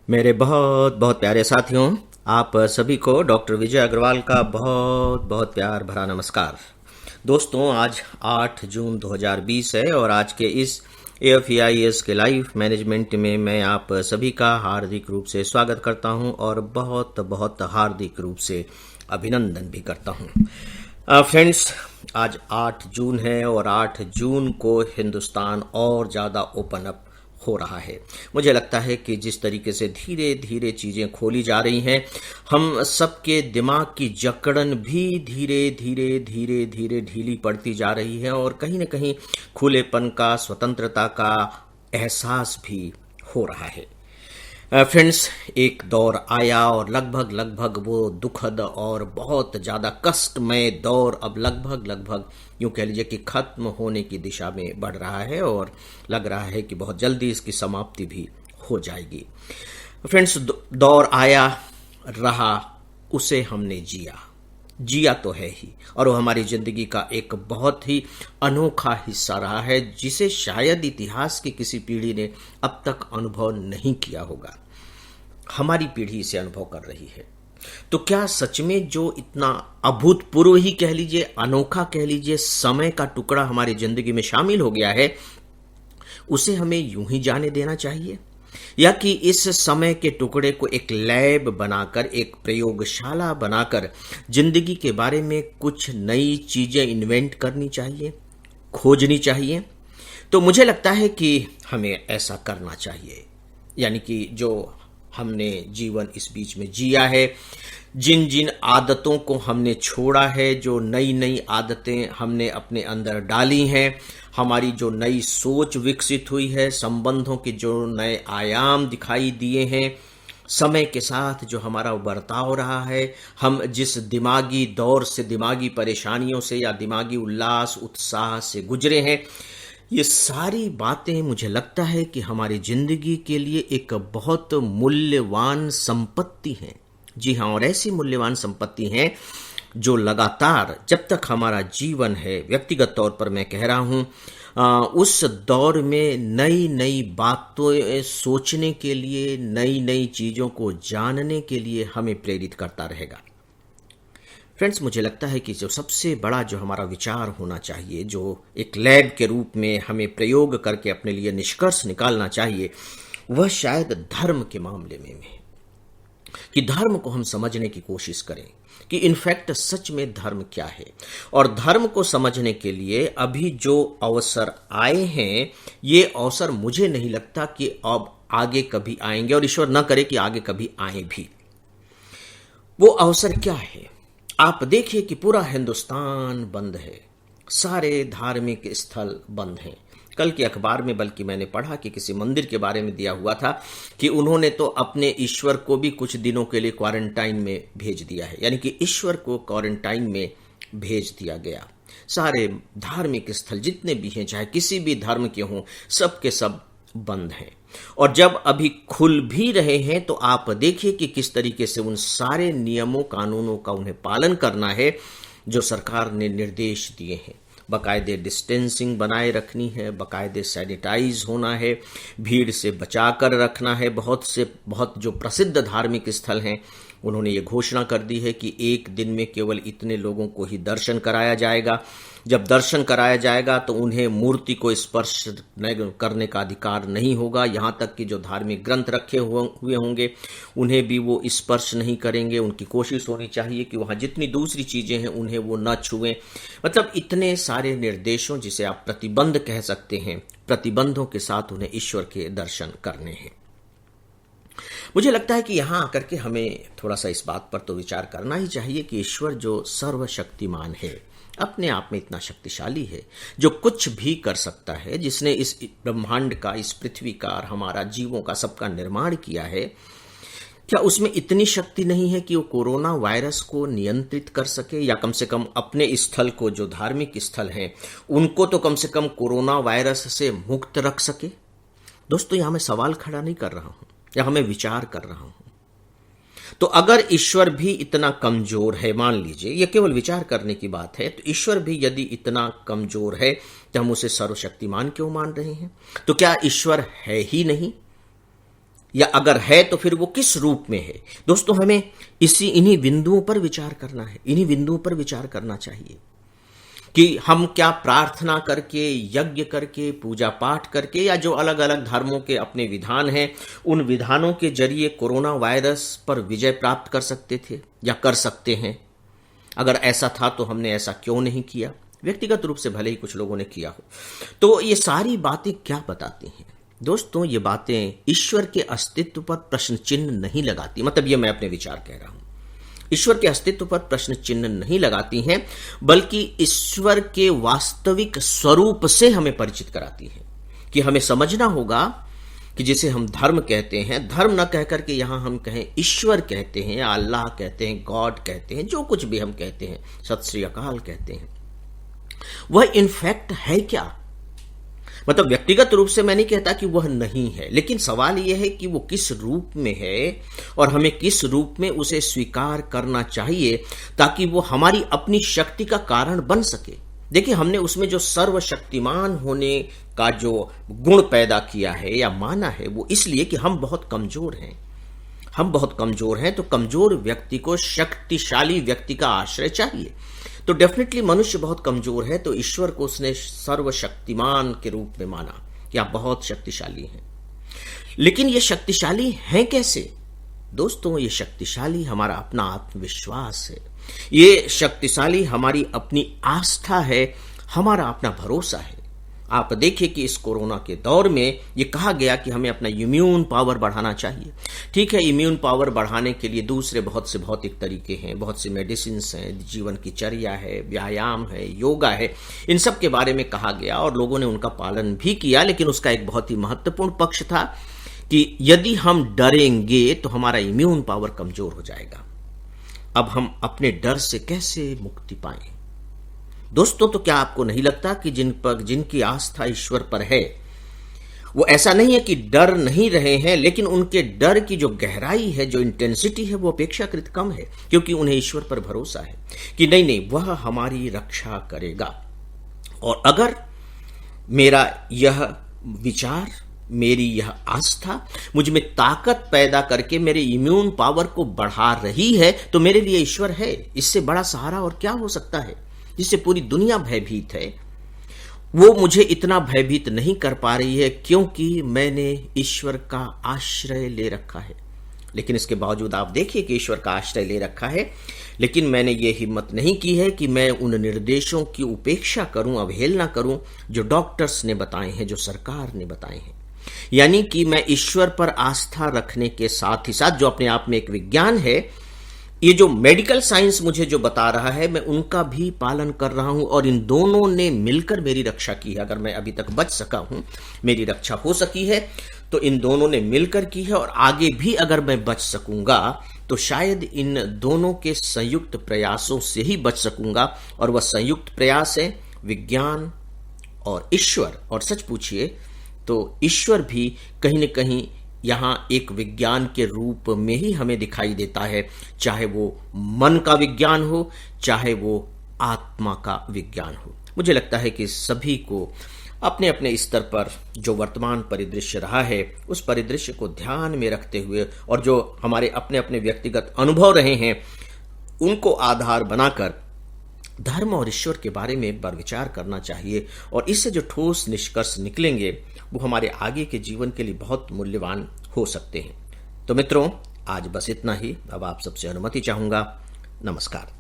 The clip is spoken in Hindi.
मेरे बहुत बहुत प्यारे साथियों, आप सभी को डॉक्टर विजय अग्रवाल का बहुत बहुत प्यार भरा नमस्कार। दोस्तों, आज 8 जून 2020 है और आज के इस AFEIS के लाइव मैनेजमेंट में मैं आप सभी का हार्दिक रूप से स्वागत करता हूं और बहुत बहुत हार्दिक रूप से अभिनंदन भी करता हूं। फ्रेंड्स, आज 8 जून है और 8 जून को हिंदुस्तान और ज़्यादा ओपन अप हो रहा है। मुझे लगता है कि जिस तरीके से धीरे धीरे चीज़ें खोली जा रही हैं, हम सबके दिमाग की जकड़न भी धीरे धीरे धीरे धीरे ढीली पड़ती जा रही है और कहीं न कहीं खुलेपन का, स्वतंत्रता का एहसास भी हो रहा है। फ्रेंड्स, एक दौर आया और लगभग लगभग वो दुखद और बहुत ज़्यादा कष्टमय दौर अब लगभग लगभग यूँ कह लीजिए कि खत्म होने की दिशा में बढ़ रहा है और लग रहा है कि बहुत जल्दी इसकी समाप्ति भी हो जाएगी। फ्रेंड्स, दौर आया, रहा, उसे हमने जिया तो है ही और वो हमारी ज़िंदगी का एक बहुत ही अनोखा हिस्सा रहा है जिसे शायद इतिहास की किसी पीढ़ी ने अब तक अनुभव नहीं किया होगा। हमारी पीढ़ी इसे अनुभव कर रही है। तो क्या सच में जो इतना अभूतपूर्व ही कह लीजिए, अनोखा कह लीजिए, समय का टुकड़ा हमारी ज़िंदगी में शामिल हो गया है, उसे हमें यूं ही जाने देना चाहिए या कि इस समय के टुकड़े को एक लैब बनाकर, एक प्रयोगशाला बनाकर जिंदगी के बारे में कुछ नई चीजें इन्वेंट करनी चाहिए, खोजनी चाहिए? तो मुझे लगता है कि हमें ऐसा करना चाहिए। यानी कि जो हमने जीवन इस बीच में जिया है, जिन जिन आदतों को हमने छोड़ा है, जो नई नई आदतें हमने अपने अंदर डाली हैं, हमारी जो नई सोच विकसित हुई है, संबंधों के जो नए आयाम दिखाई दिए हैं, समय के साथ जो हमारा बर्ताव रहा है, हम जिस दिमागी दौर से, दिमागी परेशानियों से या दिमागी उल्लास उत्साह से गुजरे हैं, ये सारी बातें मुझे लगता है कि हमारी जिंदगी के लिए एक बहुत मूल्यवान संपत्ति हैं। जी हाँ, और ऐसी मूल्यवान संपत्ति हैं जो लगातार जब तक हमारा जीवन है, व्यक्तिगत तौर पर मैं कह रहा हूँ, उस दौर में नई नई बातों सोचने के लिए, नई नई चीज़ों को जानने के लिए हमें प्रेरित करता रहेगा। फ्रेंड्स, मुझे लगता है कि जो सबसे बड़ा जो हमारा विचार होना चाहिए, जो एक लैब के रूप में हमें प्रयोग करके अपने लिए निष्कर्ष निकालना चाहिए, वह शायद धर्म के मामले में है कि धर्म को हम समझने की कोशिश करें कि इनफैक्ट सच में धर्म क्या है। और धर्म को समझने के लिए अभी जो अवसर आए हैं, ये अवसर मुझे नहीं लगता कि अब आगे कभी आएंगे और ईश्वर न करे कि आगे कभी आए भी। वो अवसर क्या है? आप देखिए कि पूरा हिंदुस्तान बंद है, सारे धार्मिक स्थल बंद हैं। कल के अखबार में बल्कि मैंने पढ़ा कि किसी मंदिर के बारे में दिया हुआ था कि उन्होंने तो अपने ईश्वर को भी कुछ दिनों के लिए क्वारंटाइन में भेज दिया है, यानी कि ईश्वर को क्वारंटाइन में भेज दिया गया। सारे धार्मिक स्थल जितने भी हैं, चाहे किसी भी धर्म के हों, सब के सब बंद हैं। और जब अभी खुल भी रहे हैं तो आप देखिए कि किस तरीके से उन सारे नियमों, कानूनों का उन्हें पालन करना है जो सरकार ने निर्देश दिए हैं। बाकायदे डिस्टेंसिंग बनाए रखनी है, बाकायदे सैनिटाइज होना है, भीड़ से बचा कर रखना है। बहुत जो प्रसिद्ध धार्मिक स्थल हैं, उन्होंने ये घोषणा कर दी है कि एक दिन में केवल इतने लोगों को ही दर्शन कराया जाएगा। जब दर्शन कराया जाएगा तो उन्हें मूर्ति को स्पर्श करने का अधिकार नहीं होगा। यहाँ तक कि जो धार्मिक ग्रंथ रखे हुए होंगे उन्हें भी वो स्पर्श नहीं करेंगे। उनकी कोशिश होनी चाहिए कि वहाँ जितनी दूसरी चीज़ें हैं उन्हें वो न छुएं। मतलब इतने सारे निर्देशों, जिसे आप प्रतिबंध कह सकते हैं, प्रतिबंधों के साथ उन्हें ईश्वर के दर्शन करने हैं। मुझे लगता है कि यहाँ आकर के हमें थोड़ा सा इस बात पर तो विचार करना ही चाहिए कि ईश्वर जो सर्वशक्तिमान है, अपने आप में इतना शक्तिशाली है, जो कुछ भी कर सकता है, जिसने इस ब्रह्मांड का, इस पृथ्वी का और हमारा जीवों का सबका निर्माण किया है, क्या उसमें इतनी शक्ति नहीं है कि वो कोरोना वायरस को नियंत्रित कर सके, या कम से कम अपने स्थल को, जो धार्मिक स्थल हैं, उनको तो कम से कम कोरोना वायरस से मुक्त रख सके? दोस्तों, यहां मैं सवाल खड़ा नहीं कर रहा हूं, या हमें विचार कर रहा हूं। तो अगर ईश्वर भी इतना कमजोर है, मान लीजिए, यह केवल विचार करने की बात है, तो ईश्वर भी यदि इतना कमजोर है तो हम उसे सर्वशक्तिमान क्यों मान रहे हैं? तो क्या ईश्वर है ही नहीं? या अगर है तो फिर वो किस रूप में है। दोस्तों, हमें इन्हीं बिंदुओं पर विचार करना है, इन्हीं बिंदुओं पर विचार करना चाहिए कि हम क्या प्रार्थना करके, यज्ञ करके, पूजा पाठ करके, या जो अलग अलग धर्मों के अपने विधान हैं, उन विधानों के जरिए कोरोना वायरस पर विजय प्राप्त कर सकते थे या कर सकते हैं। अगर ऐसा था तो हमने ऐसा क्यों नहीं किया? व्यक्तिगत रूप से भले ही कुछ लोगों ने किया हो। तो ये सारी बातें क्या बताती हैं? दोस्तों, ये बातें ईश्वर के अस्तित्व पर प्रश्न चिन्ह नहीं लगाती। मतलब ये मैं अपने विचार कह रहा हूं, ईश्वर के अस्तित्व पर प्रश्न चिन्ह नहीं लगाती हैं, बल्कि ईश्वर के वास्तविक स्वरूप से हमें परिचित कराती हैं कि हमें समझना होगा कि जिसे हम धर्म कहते हैं, धर्म न कहकर के यहां हम कहें ईश्वर कहते हैं, अल्लाह कहते हैं, गॉड कहते हैं, जो कुछ भी हम कहते हैं, सत श्री अकाल कहते हैं, वह इनफैक्ट है क्या? मतलब व्यक्तिगत रूप से मैं नहीं कहता कि वह नहीं है, लेकिन सवाल यह है कि वो किस रूप में है और हमें किस रूप में उसे स्वीकार करना चाहिए ताकि वो हमारी अपनी शक्ति का कारण बन सके। देखिए, हमने उसमें जो सर्वशक्तिमान होने का जो गुण पैदा किया है या माना है, वो इसलिए कि हम बहुत कमजोर हैं। हम बहुत कमजोर हैं, तो कमजोर व्यक्ति को शक्तिशाली व्यक्ति का आश्रय चाहिए। तो डेफिनेटली मनुष्य बहुत कमजोर है, तो ईश्वर को उसने सर्वशक्तिमान के रूप में माना कि आप बहुत शक्तिशाली हैं। लेकिन ये शक्तिशाली हैं कैसे? दोस्तों, ये शक्तिशाली हमारा अपना आत्मविश्वास है, ये शक्तिशाली हमारी अपनी आस्था है, हमारा अपना भरोसा है। आप देखिए कि इस कोरोना के दौर में ये कहा गया कि हमें अपना इम्यून पावर बढ़ाना चाहिए। ठीक है, इम्यून पावर बढ़ाने के लिए दूसरे बहुत से भौतिक तरीके हैं, बहुत सी मेडिसिन हैं, जीवन की चर्या है, व्यायाम है, योगा है, इन सब के बारे में कहा गया और लोगों ने उनका पालन भी किया। लेकिन उसका एक बहुत ही महत्वपूर्ण पक्ष था कि यदि हम डरेंगे तो हमारा इम्यून पावर कमजोर हो जाएगा। अब हम अपने डर से कैसे मुक्ति पाएं? दोस्तों, तो क्या आपको नहीं लगता कि जिनकी आस्था ईश्वर पर है, वो ऐसा नहीं है कि डर नहीं रहे हैं, लेकिन उनके डर की जो गहराई है, जो इंटेंसिटी है, वो अपेक्षाकृत कम है, क्योंकि उन्हें ईश्वर पर भरोसा है कि नहीं, वह हमारी रक्षा करेगा। और अगर मेरा यह विचार, मेरी यह आस्था मुझ में ताकत पैदा करके मेरे इम्यून पावर को बढ़ा रही है, तो मेरे लिए ईश्वर है। इससे बड़ा सहारा और क्या हो सकता है? जिससे पूरी दुनिया भयभीत है, वो मुझे इतना भयभीत नहीं कर पा रही है, क्योंकि मैंने ईश्वर का आश्रय ले रखा है। लेकिन इसके बावजूद आप देखिए कि ईश्वर का आश्रय ले रखा है, लेकिन मैंने ये हिम्मत नहीं की है कि मैं उन निर्देशों की उपेक्षा करूं, अवहेलना करूं जो डॉक्टर्स ने बताए हैं, जो सरकार ने बताए हैं। यानी कि मैं ईश्वर पर आस्था रखने के साथ ही साथ, जो अपने आप में एक विज्ञान है, ये जो मेडिकल साइंस मुझे जो बता रहा है, मैं उनका भी पालन कर रहा हूं, और इन दोनों ने मिलकर मेरी रक्षा की है। अगर मैं अभी तक बच सका हूं, मेरी रक्षा हो सकी है, तो इन दोनों ने मिलकर की है, और आगे भी अगर मैं बच सकूंगा तो शायद इन दोनों के संयुक्त प्रयासों से ही बच सकूंगा। और वह संयुक्त प्रयास है विज्ञान और ईश्वर। और सच पूछिए तो ईश्वर भी कहीं न कहीं यहां एक विज्ञान के रूप में ही हमें दिखाई देता है, चाहे वो मन का विज्ञान हो, चाहे वो आत्मा का विज्ञान हो। मुझे लगता है कि सभी को अपने अपने स्तर पर जो वर्तमान परिदृश्य रहा है, उस परिदृश्य को ध्यान में रखते हुए, और जो हमारे अपने अपने व्यक्तिगत अनुभव रहे हैं, उनको आधार बनाकर धर्म और ईश्वर के बारे में एक बार विचार करना चाहिए। और इससे जो ठोस निष्कर्ष निकलेंगे, वो हमारे आगे के जीवन के लिए बहुत मूल्यवान हो सकते हैं। तो मित्रों, आज बस इतना ही। अब आप सबसे अनुमति चाहूंगा। नमस्कार।